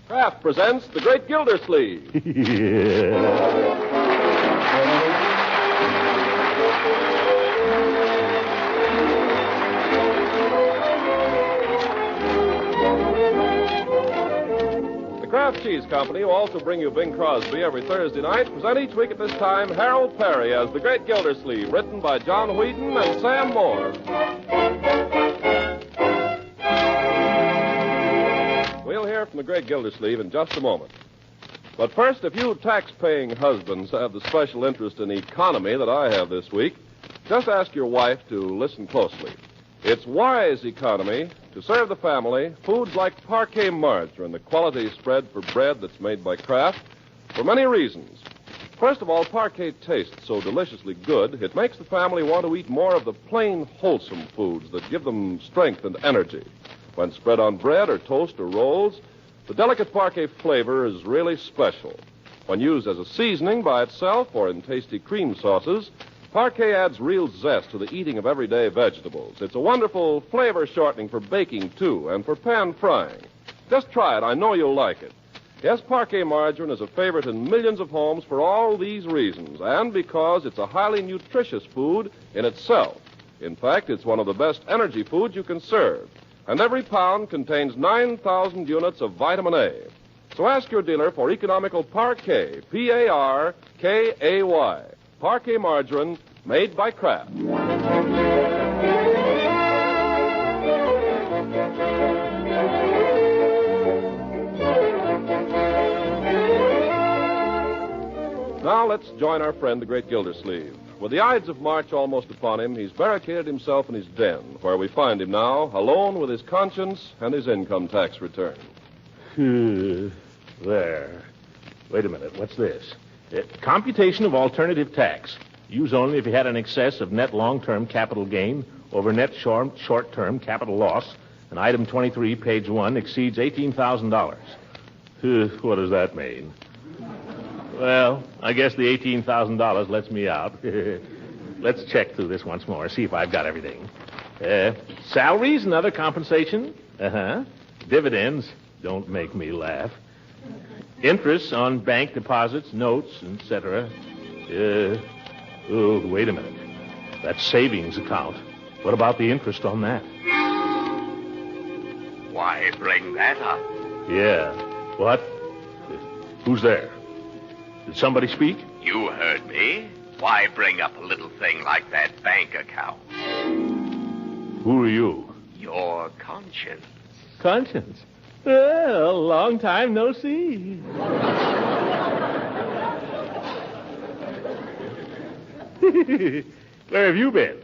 Kraft presents The Great Gildersleeve. The Kraft Cheese Company will also bring you Bing Crosby every Thursday night. Present each week at this time Harold Peary as The Great Gildersleeve, written by John Whedon and Sam Moore. We'll hear from the Great Gildersleeve in just a moment. But first, if you tax-paying husbands have the special interest in economy that I have this week, just ask your wife to listen closely. It's wise economy to serve the family foods like parquet margarine, the quality spread for bread that's made by Kraft, for many reasons. First of all, parquet tastes so deliciously good, it makes the family want to eat more of the plain, wholesome foods that give them strength and energy. When spread on bread or toast or rolls, the delicate parquet flavor is really special. When used as a seasoning by itself or in tasty cream sauces, parquet adds real zest to the eating of everyday vegetables. It's a wonderful flavor shortening for baking, too, and for pan frying. Just try it. I know you'll like it. Yes, parquet margarine is a favorite in millions of homes for all these reasons, and because it's a highly nutritious food in itself. In fact, it's one of the best energy foods you can serve. And every pound contains 9,000 units of vitamin A. So ask your dealer for economical parquet, P-A-R-K-A-Y. Parquet margarine made by Kraft. Now let's join our friend, the Great Gildersleeve. With the Ides of March almost upon him, he's barricaded himself in his den, where we find him now, alone with his conscience and his income tax return. There. Wait a minute. What's this? Computation of alternative tax. Use only if you had an excess of net long-term capital gain over net short-term capital loss, and item 23, page 1, exceeds $18,000. What does that mean? Well, I guess the $18,000 lets me out. Let's check through this once more, see if I've got everything. Salaries and other compensation. Dividends. Don't make me laugh. Interest on bank deposits, notes, etc. Wait a minute. That's savings account. What about the interest on that? Why bring that up? Yeah. What? Who's there? Did somebody speak? You heard me. Why bring up a little thing like that bank account? Who are you? Your conscience. Conscience? Well, long time no see. Where have you been?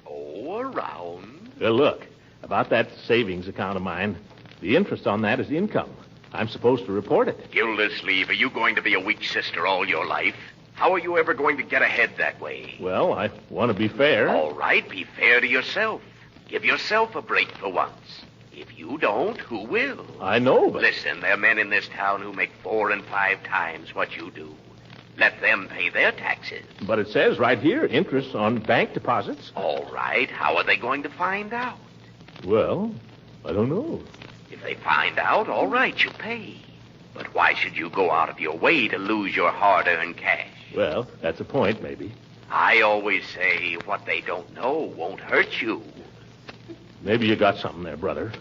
Oh, around. Well, look, about that savings account of mine, the interest on that is income. I'm supposed to report it. Gildersleeve, are you going to be a weak sister all your life? How are you ever going to get ahead that way? Well, I want to be fair. All right, be fair to yourself. Give yourself a break for once. If you don't, who will? I know, but... Listen, there are men in this town who make 4 and 5 times what you do. Let them pay their taxes. But it says right here, interest on bank deposits. All right, how are they going to find out? Well, I don't know. If they find out, all right, you pay. But why should you go out of your way to lose your hard-earned cash? Well, that's a point, maybe. I always say what they don't know won't hurt you. Maybe you got something there, brother.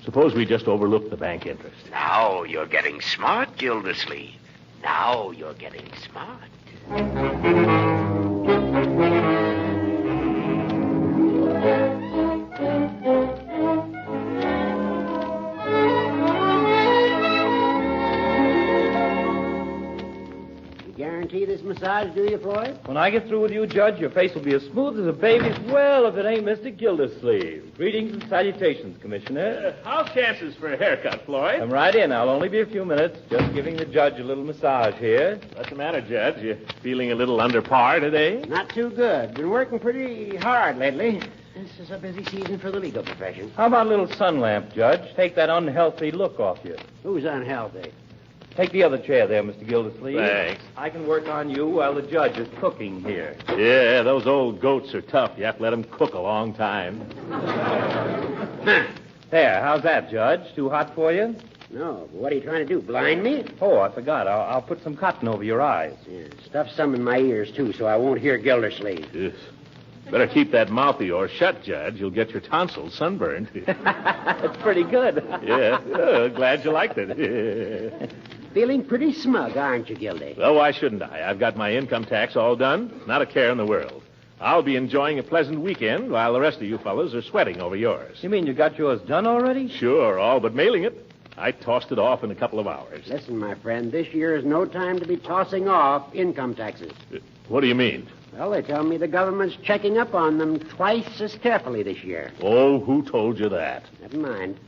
Suppose we just overlook the bank interest. Now you're getting smart, Gildersleeve. Now you're getting smart. Guarantee this massage, do you, Floyd? When I get through with you, Judge, your face will be as smooth as a baby's. Well, if it ain't Mr. Gildersleeve. Greetings and salutations, Commissioner. How's chances for a haircut, Floyd? Come right in. I'll only be a few minutes. Just giving the judge a little massage here. What's the matter, Judge? You feeling a little under par today? Not too good. Been working pretty hard lately. This is a busy season for the legal profession. How about a little sun lamp, Judge? Take that unhealthy look off you. Who's unhealthy? Take the other chair there, Mr. Gildersleeve. Thanks. I can work on you while the judge is cooking here. Yeah, those old goats are tough. You have to let them cook a long time. There, how's that, Judge? Too hot for you? No, but what are you trying to do, blind me? Oh, I forgot. I'll put some cotton over your eyes. Yeah, stuff some in my ears, too, so I won't hear Gildersleeve. Yes. Better keep that mouth of yours shut, Judge. You'll get your tonsils sunburned. That's pretty good. Yeah. Glad you liked it. Feeling pretty smug, aren't you, Gildy? Well, why shouldn't I? I've got my income tax all done. Not a care in the world. I'll be enjoying a pleasant weekend while the rest of you fellows are sweating over yours. You mean you got yours done already? Sure, all but mailing it. I tossed it off in a couple of hours. Listen, my friend, this year is no time to be tossing off income taxes. What do you mean? Well, they tell me the government's checking up on them twice as carefully this year. Oh, who told you that? Never mind.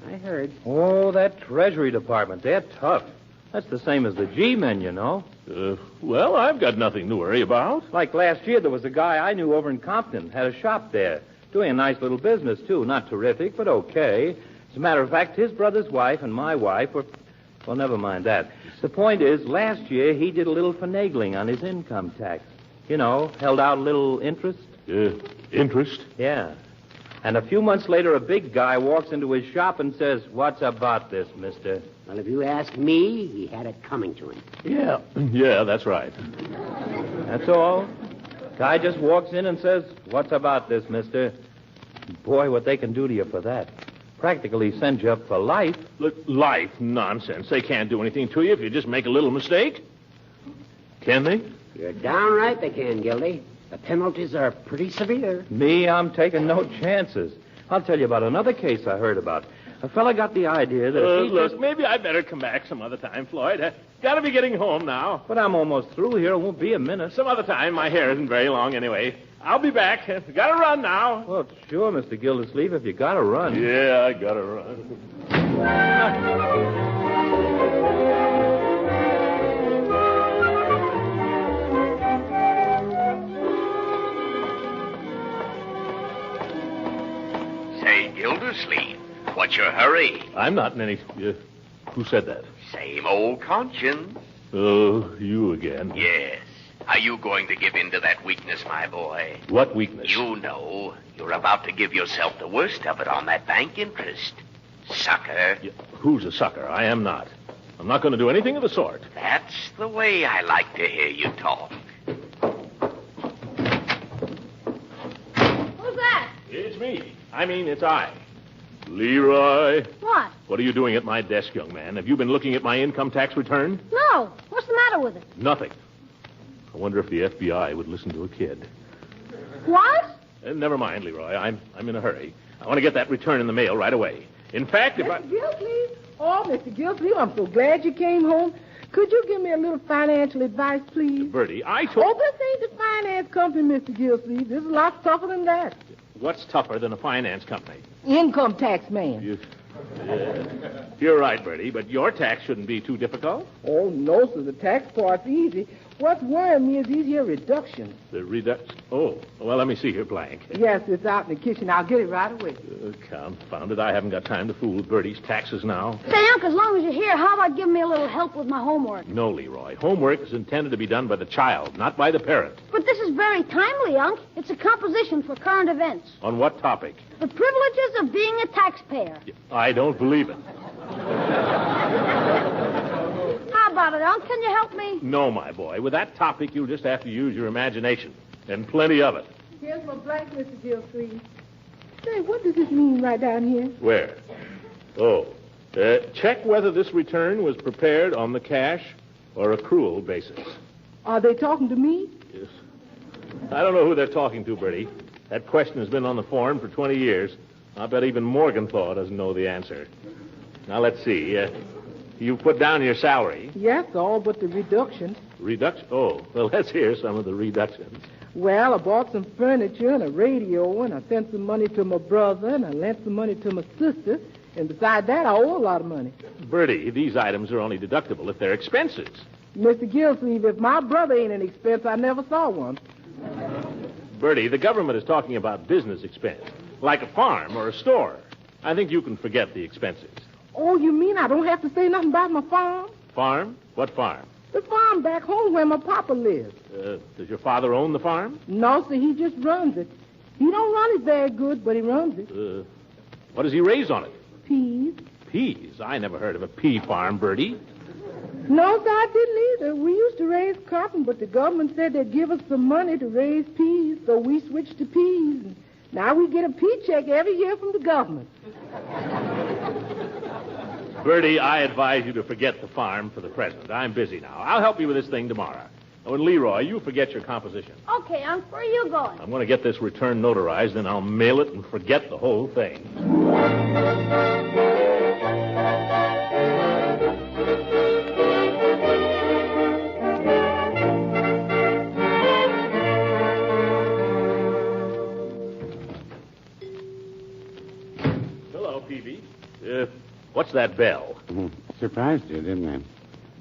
I heard. Oh, that Treasury Department. They're tough. That's the same as the G-men, you know. Well, I've got nothing to worry about. Like last year, there was a guy I knew over in Compton, had a shop there. Doing a nice little business, too. Not terrific, but okay. As a matter of fact, his brother's wife and my wife were... Well, never mind that. The point is, last year, he did a little finagling on his income tax. You know, held out a little interest. Interest? Yeah. And a few months later, a big guy walks into his shop and says, "What's about this, mister?" Well, if you ask me, he had it coming to him. Yeah, that's right. That's all. Guy just walks in and says, "What's about this, mister?" Boy, what they can do to you for that. Practically send you up for life. Look, life? Nonsense. They can't do anything to you if you just make a little mistake. Can they? You're downright they can, Gildy. The penalties are pretty severe. Me, I'm taking no chances. I'll tell you about another case I heard about. A fella got the idea that if he look, maybe I'd better come back some other time, Floyd. Gotta be getting home now. But I'm almost through here. It won't be a minute. Some other time. My hair isn't very long anyway. I'll be back. Gotta run now. Well, sure, Mr. Gildersleeve, if you gotta run. Yeah, I gotta run. Say, Gildersleeve, what's your hurry? I'm not in any... who said that? Same old conscience. Oh, you again. Yes. Are you going to give in to that weakness, my boy? What weakness? You know. You're about to give yourself the worst of it on that bank interest. Sucker. Who's a sucker? I am not. I'm not going to do anything of the sort. That's the way I like to hear you talk. Who's that? It's me. It's I. Leroy. What? What are you doing at my desk, young man? Have you been looking at my income tax return? No. What's the matter with it? Nothing. I wonder if the FBI would listen to a kid. What? Never mind, Leroy. I'm in a hurry. I want to get that return in the mail right away. In fact, if Mr. Gildersleeve? Oh, Mr. Gildersleeve, I'm so glad you came home. Could you give me a little financial advice, please? Bertie, I told... Oh, this ain't the finance company, Mr. Gildersleeve. This is a lot tougher than that. What's tougher than a finance company? Income tax man. You're right, Bertie, but your tax shouldn't be too difficult. Oh, no, sir. The tax part's easy. What's worrying me is these here reductions. The reduction? Oh, well, let me see your blank. Yes, it's out in the kitchen. I'll get it right away. Confound it. I haven't got time to fool with Bertie's taxes now. Say, Unc, as long as you're here, how about giving me a little help with my homework? No, Leroy. Homework is intended to be done by the child, not by the parent. But this is very timely, Unc. It's a composition for current events. On what topic? The privileges of being a taxpayer. I don't believe it. How about it, Unc? Can you help me? No, my boy. With that topic, you'll just have to use your imagination. And plenty of it. Here's my blank, Mr. Gildersleeve. Say, what does this mean right down here? Where? Oh. Check whether this return was prepared on the cash or accrual basis. Are they talking to me? Yes. I don't know who they're talking to, Bertie. That question has been on the form for 20 years. I bet even Morgenthau doesn't know the answer. Now, let's see. You put down your salary. Yes, all but the reductions. Reduction? Oh, well, let's hear some of the reductions. Well, I bought some furniture and a radio, and I sent some money to my brother, and I lent some money to my sister. And besides that, I owe a lot of money. Bertie, these items are only deductible if they're expenses. Mr. Gildersleeve, if my brother ain't an expense, I never saw one. Bertie, the government is talking about business expense, like a farm or a store. I think you can forget the expenses. Oh, you mean I don't have to say nothing about my farm? Farm? What farm? The farm back home where my papa lives. Does your father own the farm? No, sir, he just runs it. He don't run it very good, but he runs it. What does he raise on it? Peas. Peas? I never heard of a pea farm, Bertie. No, sir, I didn't either. We used to raise cotton, but the government said they'd give us some money to raise peas, so we switched to peas. And now we get a pea check every year from the government. Bertie, I advise you to forget the farm for the present. I'm busy now. I'll help you with this thing tomorrow. Oh, and Leroy, you forget your composition. Okay, Unc, where are you going? I'm going to get this return notarized, then I'll mail it and forget the whole thing. Hello, Peavy. What's that bell? Surprised you, didn't it?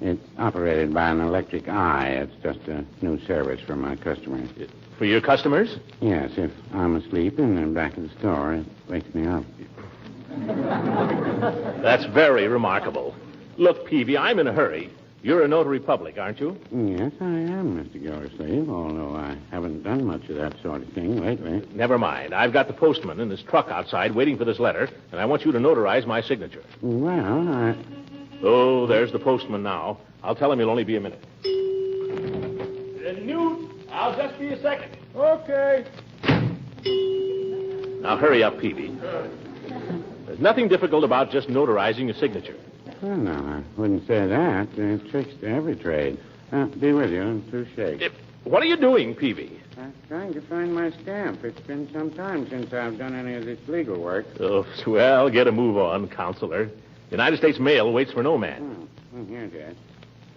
It's operated by an electric eye. It's just a new service for my customers. For your customers? Yes, if I'm asleep in the back of the store, it wakes me up. That's very remarkable. Look, Peavy, I'm in a hurry. You're a notary public, aren't you? Yes, I am, Mr. Gildersleeve, although I haven't done much of that sort of thing lately. Never mind. I've got the postman in his truck outside waiting for this letter, and I want you to notarize my signature. Well, Oh, there's the postman now. I'll tell him he'll only be a minute. Newt, I'll just be a second. Okay. Now, hurry up, Peavy. There's nothing difficult about just notarizing a signature. Well, no, I wouldn't say that. There's tricks to every trade. Be with you in 2 shakes. What are you doing, Peavy? I'm trying to find my stamp. It's been some time since I've done any of this legal work. Oh, well, get a move on, counselor. United States mail waits for no man. Oh, here it is.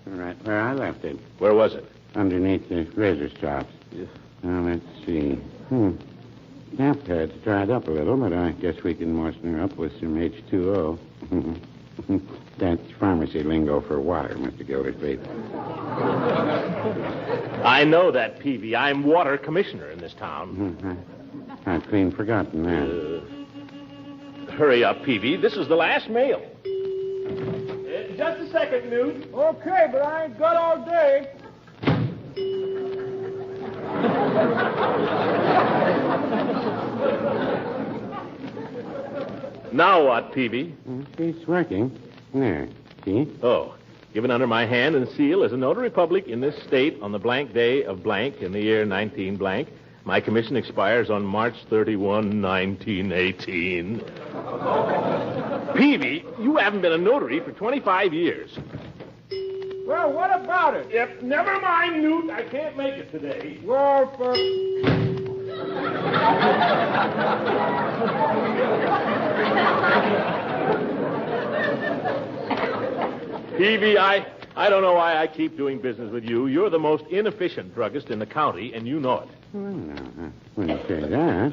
All right, where I left it. Where was it? Underneath the razor strops. Now, let's see. Stamp pad's dried up a little, but I guess we can moisten her up with some H2O. That's pharmacy lingo for water, Mr. Gildersleeve. I know that, Peavy. I'm water commissioner in this town. I'd clean forgotten that. Hurry up, Peavy. This is the last mail. Just a second, Newt. Okay, but I ain't got all day. Now what, Peavy? It's working. There. See? Oh, given under my hand and seal as a notary public in this state on the blank day of blank in the year 19 blank. My commission expires on March 31, 1918. Peavy, you haven't been a notary for 25 years. Well, what about it? Yep, never mind, Newt. I can't make it today. Well, for... Peavy, I don't know why I keep doing business with you. You're the most inefficient druggist in the county, and you know it. Well, no, I wouldn't say that.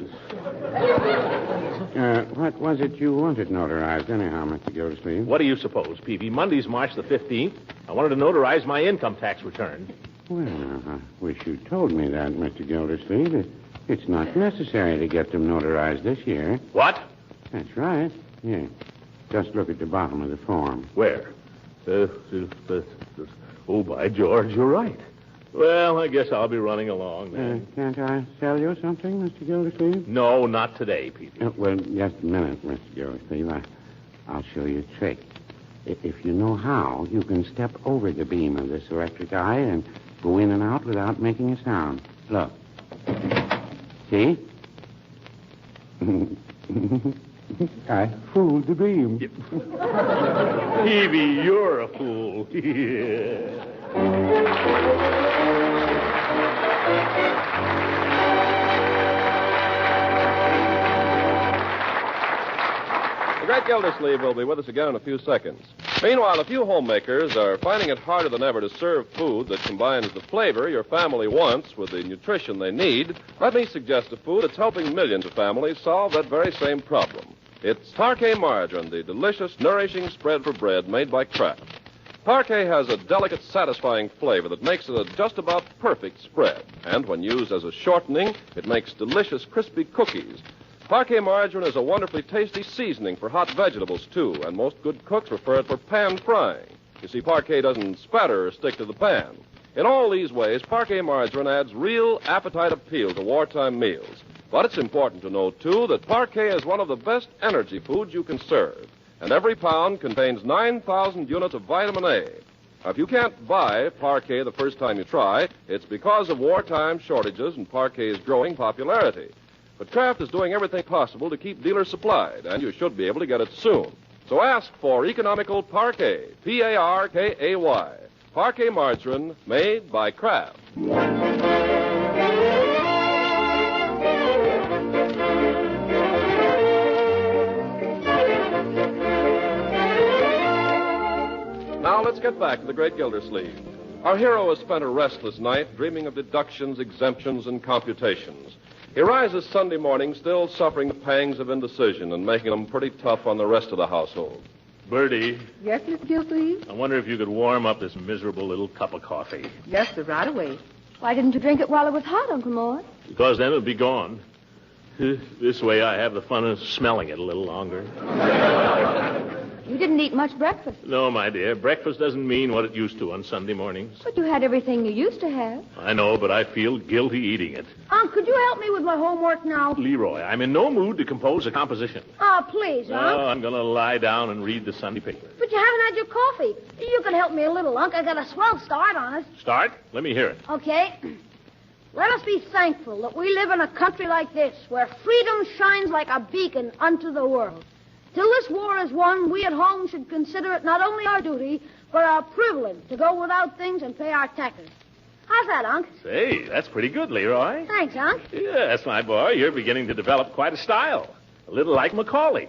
What was it you wanted notarized anyhow, Mr. Gildersleeve? What do you suppose, Peavy? Monday's March the 15th. I wanted to notarize my income tax return. Well, I wish you told me that, Mr. Gildersleeve. It's not necessary to get them notarized this year. What? That's right. Yeah. Just look at the bottom of the form. Where? Oh, by George, you're right. Well, I guess I'll be running along then. Can't I sell you something, Mr. Gildersleeve? No, not today, Peavy. Well, just a minute, Mr. Gildersleeve. I'll show you a trick. If you know how, you can step over the beam of this electric eye and go in and out without making a sound. Look. See? I fooled the beam. Peavy, you're a fool. Yeah. The Great Gildersleeve will be with us again in a few seconds. Meanwhile, a few homemakers are finding it harder than ever to serve food that combines the flavor your family wants with the nutrition they need. Let me suggest a food that's helping millions of families solve that very same problem. It's Parquet margarine, the delicious, nourishing spread for bread made by Kraft. Parquet has a delicate, satisfying flavor that makes it a just about perfect spread. And when used as a shortening, it makes delicious, crispy cookies. Parquet margarine is a wonderfully tasty seasoning for hot vegetables, too, and most good cooks prefer it for pan frying. You see, Parquet doesn't spatter or stick to the pan. In all these ways, Parquet margarine adds real appetite appeal to wartime meals. But it's important to know, too, that Parquet is one of the best energy foods you can serve. and every pound contains 9,000 units of vitamin A. Now, if you can't buy Parquet the first time you try, it's because of wartime shortages and Parquet's growing popularity. But Kraft is doing everything possible to keep dealers supplied, and you should be able to get it soon. So ask for economical Parquet, P-A-R-K-A-Y. Parquet margarine made by Kraft. Now let's get back to the Great Gildersleeve. Our hero has spent a restless night dreaming of deductions, exemptions, and computations. He rises Sunday morning still suffering the pangs of indecision and making them pretty tough on the rest of the household. Bertie, Yes, Miss Gildersleeve? I wonder if you could warm up this miserable little cup of coffee. Yes, sir, right away. Why didn't you drink it while it was hot, Uncle Mort? Because then it'll be gone. This way I have the fun of smelling it a little longer. You didn't eat much breakfast, No, my dear, breakfast doesn't mean what it used to on Sunday mornings. but you had everything you used to have. I know, but I feel guilty eating it. Unc, could you help me with my homework now? Leroy, I'm in no mood to compose a composition. Oh, please, Unc. Oh, I'm going to lie down and read the Sunday paper. But you haven't had your coffee. You could help me a little, Unc. I got a swell start on it. Start? Let me hear it. Okay. Let us be thankful that we live in a country like this, where freedom shines like a beacon unto the world. Till this war is won, we at home should consider it not only our duty, but our privilege to go without things and pay our taxes. How's that, Unc? Say, that's pretty good, Leroy. Thanks, Unc. Yes, my boy, you're beginning to develop quite a style. A little like Macaulay.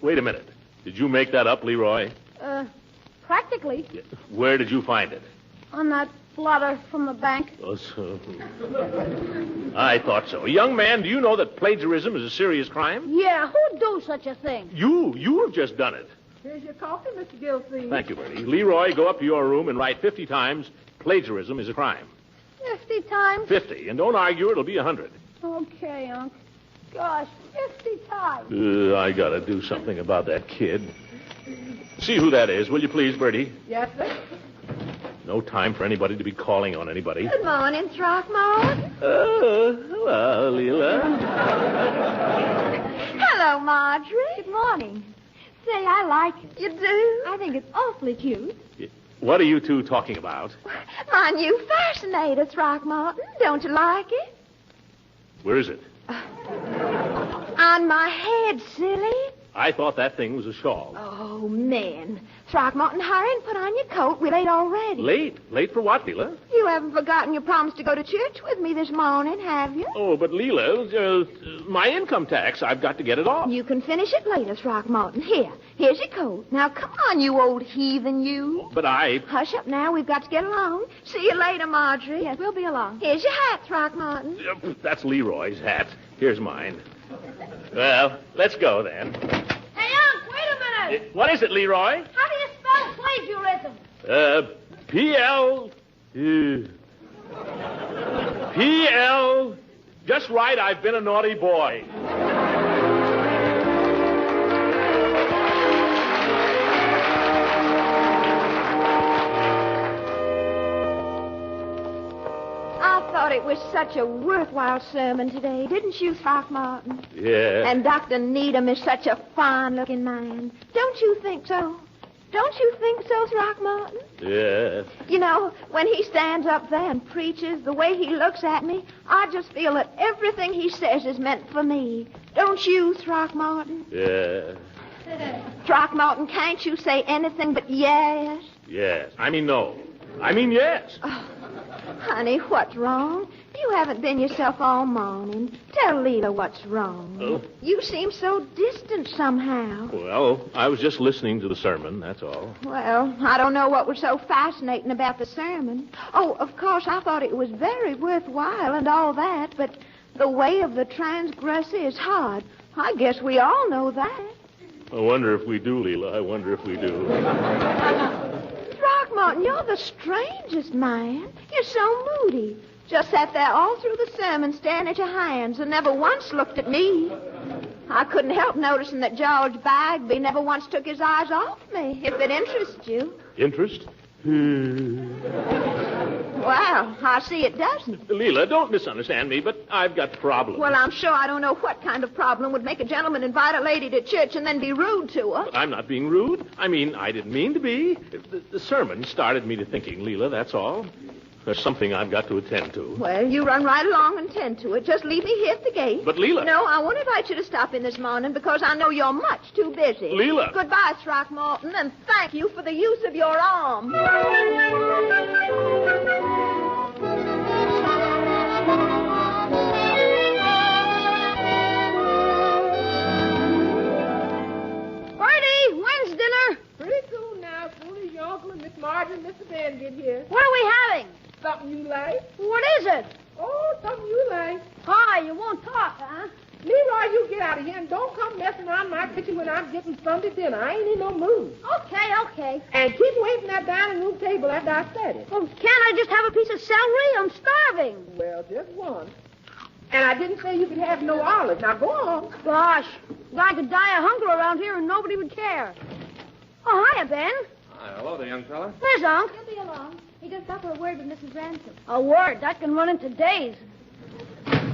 Wait a minute. Did you make that up, Leroy? Practically. Where did you find it? On that blotter from the bank. Oh, so... I thought so. Young man, do you know that plagiarism is a serious crime? Yeah, who'd do such a thing? You have just done it. Here's your coffee, Mr. Gildersleeve. Thank you, Bertie. Leroy, go up to your room and write 50 times, plagiarism is a crime. 50 times? 50, and don't argue, it'll be 100. Okay, Unc. Gosh, 50 times. I gotta do something about that kid. See who that is, will you please, Bertie? Yes, sir. No time for anybody to be calling on anybody. Good morning, Throckmorton. Hello, Leela. Hello, Marjorie. Good morning. Say, I like it. You do? I think it's awfully cute. What are you two talking about? My new fascinator, Throckmorton. Don't you like it? Where is it? On my head, silly. I thought that thing was a shawl. Oh, man. Throckmorton, hurry and put on your coat. We're late already. Late? Late for what, Leela? You haven't forgotten your promise to go to church with me this morning, have you? Oh, but Leela, my income tax, I've got to get it off. You can finish it later, Throckmorton. Here's your coat. Now, come on, you old heathen, you. But I... Hush up now. We've got to get along. See you later, Marjorie. Yes, we'll be along. Here's your hat, Throckmorton. That's Leroy's hat. Here's mine. Well, let's go then. Hey, Unc, wait a minute. What is it, Leroy? How do you spell plagiarism? P-L... P-L... Just right, I've been a naughty boy. I thought it was such a worthwhile sermon today, didn't you, Throckmorton? Yeah. And Dr. Needham is such a fine-looking man. Don't you think so? Don't you think so, Throckmorton? Yeah. You know, when he stands up there and preaches, the way he looks at me, I just feel that everything he says is meant for me. Don't you, Throckmorton? Yeah. Throckmorton, can't you say anything but yes? Yes. I mean no. I mean yes. Oh, honey, what's wrong? You haven't been yourself all morning. Tell Leela what's wrong. Oh. You seem so distant somehow. Well, I was just listening to the sermon, that's all. Well, I don't know what was so fascinating about the sermon. Oh, of course, I thought it was very worthwhile and all that, but the way of the transgressor is hard. I guess we all know that. I wonder if we do, Leela. I wonder if we do. Throckmorton, you're the strangest man. You're so moody. Just sat there all through the sermon staring at your hands and never once looked at me. I couldn't help noticing that George Bagby never once took his eyes off me, if it interests you. Interest? Well, I see it doesn't. Leela, don't misunderstand me, but I've got problems. Well, I'm sure I don't know what kind of problem would make a gentleman invite a lady to church and then be rude to her. But I'm not being rude. I mean, I didn't mean to be. The sermon started me to thinking, Leela, that's all. There's something I've got to attend to. Well, you run right along and tend to it. Just leave me here at the gate. But, Leela... No, I won't invite you to stop in this morning because I know you're much too busy. Leela! Goodbye, Throckmorton, and thank you for the use of your arm. Bertie, when's dinner? Pretty soon now, as soon as your uncle and Miss Marjorie and Mr. Ben get here. What are we having? Something you like? What is it? Oh, something you like. Hi, you won't talk, huh? Leroy, you get out of here and don't come messing around my kitchen when I'm getting Sunday dinner. I ain't in no mood. Okay. And keep away from that dining room table after I said it. Well, can't I just have a piece of celery? I'm starving. Well, just one. And I didn't say you could have no olives. Now, go on. Gosh, I could die of hunger around here and nobody would care. Oh, hiya, Ben. Hi, hello there, young fella. There's Unc. He'll be along. He just got for a word with Mrs. Ransom. A word. That can run into days.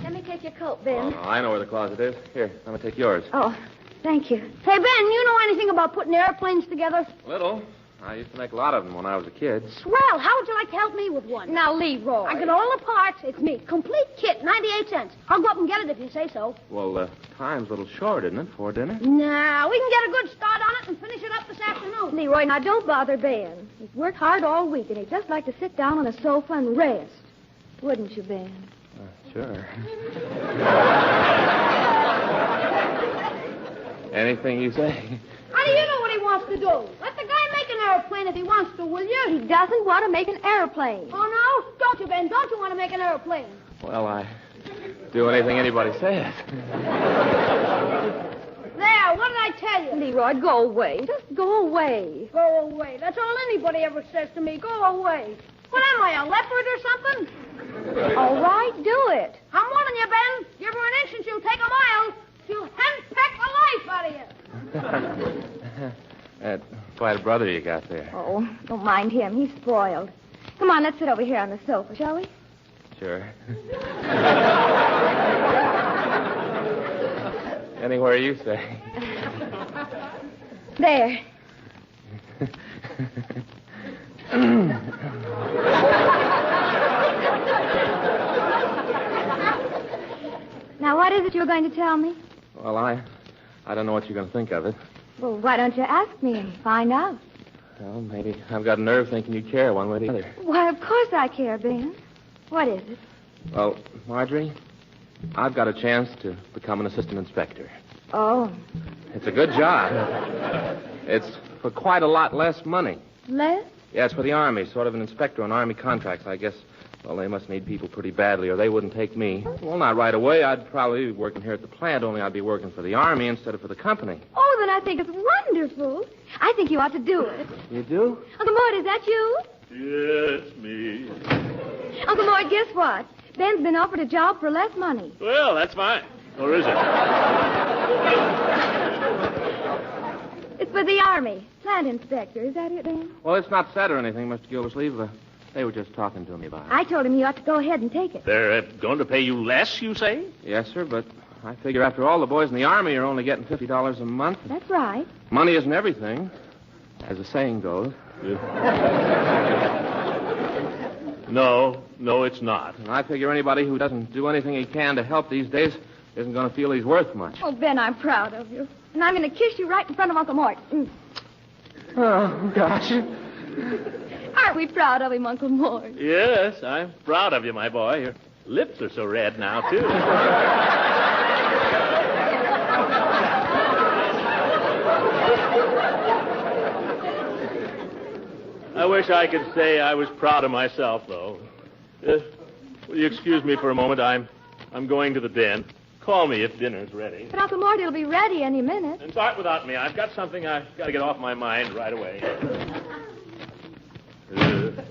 Let me take your coat, Ben. Oh, no, I know where the closet is. Here, I'm going to take yours. Oh, thank you. Hey, Ben, you know anything about putting airplanes together? Little. I used to make a lot of them when I was a kid. Swell. How would you like to help me with one? Now, Leroy. I get all the parts. It's me. Complete kit, 98 cents. I'll go up and get it if you say so. Well, time's a little short, isn't it, for dinner? Nah, we can get a good start on it and finish it up this afternoon. Leroy, now don't bother Ben. He's worked hard all week, and he'd just like to sit down on a sofa and rest. Wouldn't you, Ben? Sure. Anything you say. How do you know what he wants to do? Let the guy make an airplane if he wants to, will you? He doesn't want to make an airplane. Oh, no? Don't you, Ben? Don't you want to make an airplane? Well, I do anything anybody says. There, what did I tell you? Leroy, go away. Just go away. Go away. That's all anybody ever says to me. Go away. What am I, a leopard or something? All right, do it. I'm warning you, Ben. Give her an inch and she'll take a mile. She'll henpeck the life out of you. Quite a brother you got there. Oh, don't mind him. He's spoiled. Come on, let's sit over here on the sofa, shall we? Sure. Anywhere you say. There. Now, what is it you were going to tell me? Well, I don't know what you're going to think of it. Well, why don't you ask me and find out? Well, maybe I've got a nerve thinking you care one way or the other. Why, of course I care, Ben. What is it? Well, Marjorie, I've got a chance to become an assistant inspector. Oh. It's a good job. It's for quite a lot less money. Less? Yeah, it's for the Army, sort of an inspector on Army contracts, I guess. Well, they must need people pretty badly, or they wouldn't take me. Well, not right away. I'd probably be working here at the plant, only I'd be working for the Army instead of for the company. Oh, then I think it's wonderful. I think you ought to do it. You do? Uncle Mort, is that you? Yes, me. Uncle Mort, guess what? Ben's been offered a job for less money. Well, that's fine. Or is it? It's for the Army. Plant inspector. Is that it, Ben? Well, it's not said or anything, Mr. Gildersleeve. They were just talking to me about it. I told him you ought to go ahead and take it. They're going to pay you less, you say? Yes, sir, but I figure after all, the boys in the Army are only getting $50 a month. That's right. Money isn't everything, as the saying goes. No, it's not. And I figure anybody who doesn't do anything he can to help these days isn't going to feel he's worth much. Oh, Ben, I'm proud of you. And I'm going to kiss you right in front of Uncle Mort. Oh, gosh. Aren't we proud of him, Uncle Mort? Yes, I'm proud of you, my boy. Your lips are so red now, too. I wish I could say I was proud of myself, though. Will you excuse me for a moment? I'm going to the den. Call me if dinner's ready. But Uncle Mort, it'll be ready any minute. And start without me. I've got something I've got to get off my mind right away.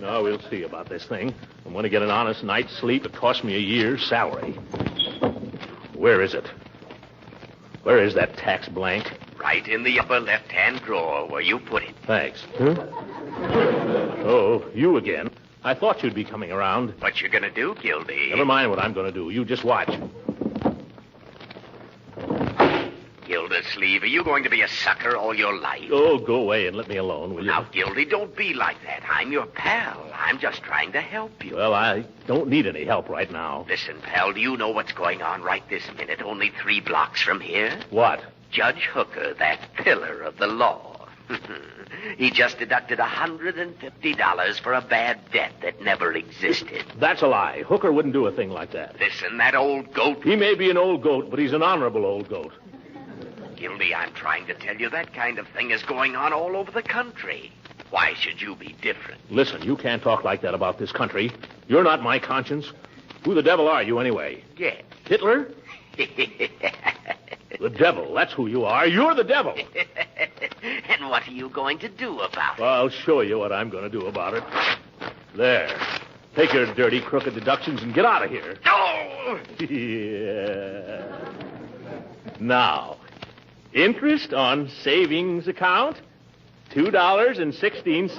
No, we'll see about this thing. I'm going to get an honest night's sleep. It cost me a year's salary. Where is it? Where is that tax blank? Right in the upper left-hand drawer where you put it. Thanks. Huh? Oh, you again. I thought you'd be coming around. What you gonna do, Gildy? Never mind what I'm going to do. You just watch. Gildersleeve, are you going to be a sucker all your life? Oh, go away and let me alone, will you? Now, Gildy, don't be like that. I'm your pal. I'm just trying to help you. Well, I don't need any help right now. Listen, pal, do you know what's going on right this minute, only 3 blocks from here? What? Judge Hooker, that pillar of the law. He just deducted $150 for a bad debt that never existed. That's a lie. Hooker wouldn't do a thing like that. Listen, that old goat... He may be an old goat, but he's an honorable old goat. Gildy, I'm trying to tell you that kind of thing is going on all over the country. Why should you be different? Listen, you can't talk like that about this country. You're not my conscience. Who the devil are you, anyway? Yes. Hitler? The devil, that's who you are. You're the devil. And what are you going to do about it? Well, I'll show you what I'm going to do about it. There. Take your dirty, crooked deductions and get out of here. Oh! Yeah. Now, interest on savings account, $2.16.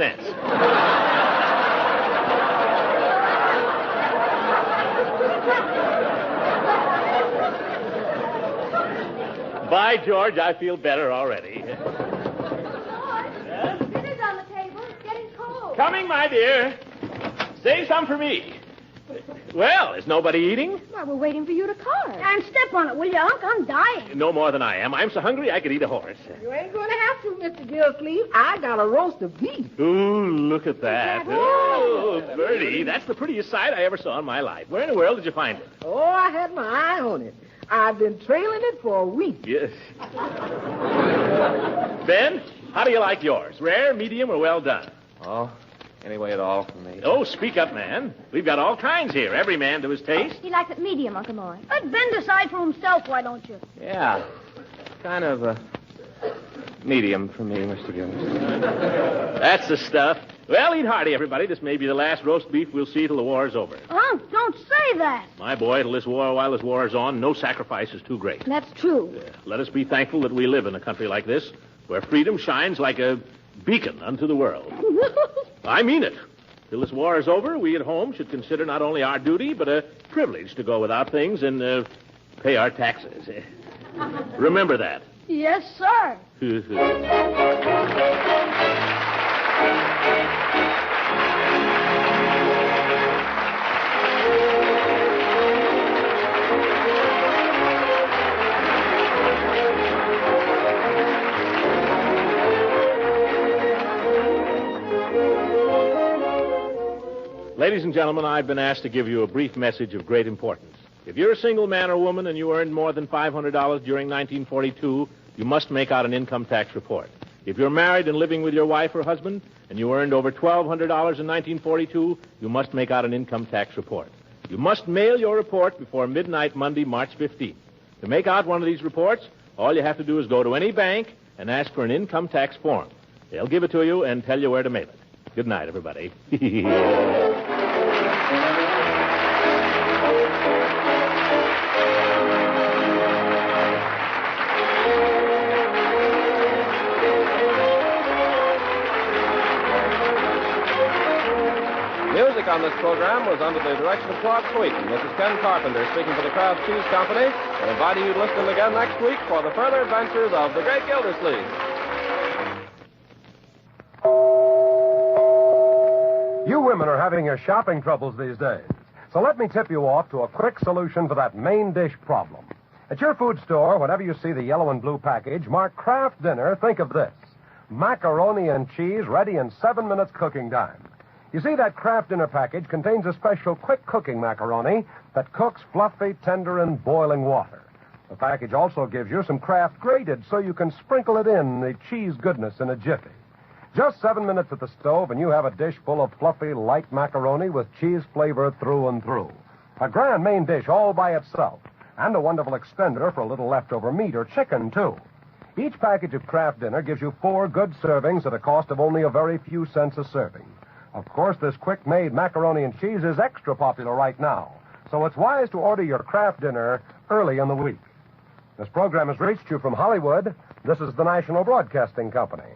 By George, I feel better already. Dinner's on the table. It's getting cold. Coming, my dear. Save some for me. Well, is nobody eating? Well, we're waiting for you to carve. And step on it, will you, Unc? I'm dying. No more than I am. I'm so hungry I could eat a horse. You ain't going to have to, Mr. Gildersleeve. I got a roast of beef. Ooh, look at that. Oh, Bertie, that's the prettiest sight I ever saw in my life. Where in the world did you find it? Oh, I had my eye on it. I've been trailing it for a week. Yes. Ben, how do you like yours? Rare, medium, or well done? Oh, any way at all for me. Oh, speak up, man. We've got all kinds here. Every man to his taste. He likes it medium, Uncle Maury. Let Ben decide for himself, why don't you? Yeah. Kind of medium for me, Mr. Gildersleeve. That's the stuff. Well, eat hearty, everybody. This may be the last roast beef we'll see till the war's over. Unc, don't say that. My boy, till this war, while this war is on, no sacrifice is too great. That's true. Let us be thankful that we live in a country like this, where freedom shines like a beacon unto the world. I mean it. Till this war is over, we at home should consider not only our duty, but a privilege to go without things and pay our taxes. Remember that. Yes, sir. Ladies and gentlemen, I've been asked to give you a brief message of great importance. If you're a single man or woman and you earned more than $500 during 1942, you must make out an income tax report. If you're married and living with your wife or husband and you earned over $1,200 in 1942, you must make out an income tax report. You must mail your report before midnight Monday, March 15th. To make out one of these reports, all you have to do is go to any bank and ask for an income tax form. They'll give it to you and tell you where to mail it. Good night, everybody. Music on this program was under the direction of Claude Sweeten. This is Ken Carpenter speaking for the Kraft Cheese Company and inviting you to listen again next week for the further adventures of the Great Gildersleeve. You women are having your shopping troubles these days. So let me tip you off to a quick solution for that main dish problem. At your food store, whenever you see the yellow and blue package marked Kraft Dinner, think of this. Macaroni and cheese ready in 7 minutes cooking time. You see, that Kraft Dinner package contains a special quick cooking macaroni that cooks fluffy, tender, in boiling water. The package also gives you some Kraft grated so you can sprinkle it in the cheese goodness in a jiffy. Just 7 minutes at the stove, and you have a dish full of fluffy, light macaroni with cheese flavor through and through. A grand main dish all by itself, and a wonderful extender for a little leftover meat or chicken, too. Each package of Kraft Dinner gives you 4 good servings at a cost of only a very few cents a serving. Of course, this quick-made macaroni and cheese is extra popular right now, so it's wise to order your Kraft Dinner early in the week. This program has reached you from Hollywood. This is the National Broadcasting Company.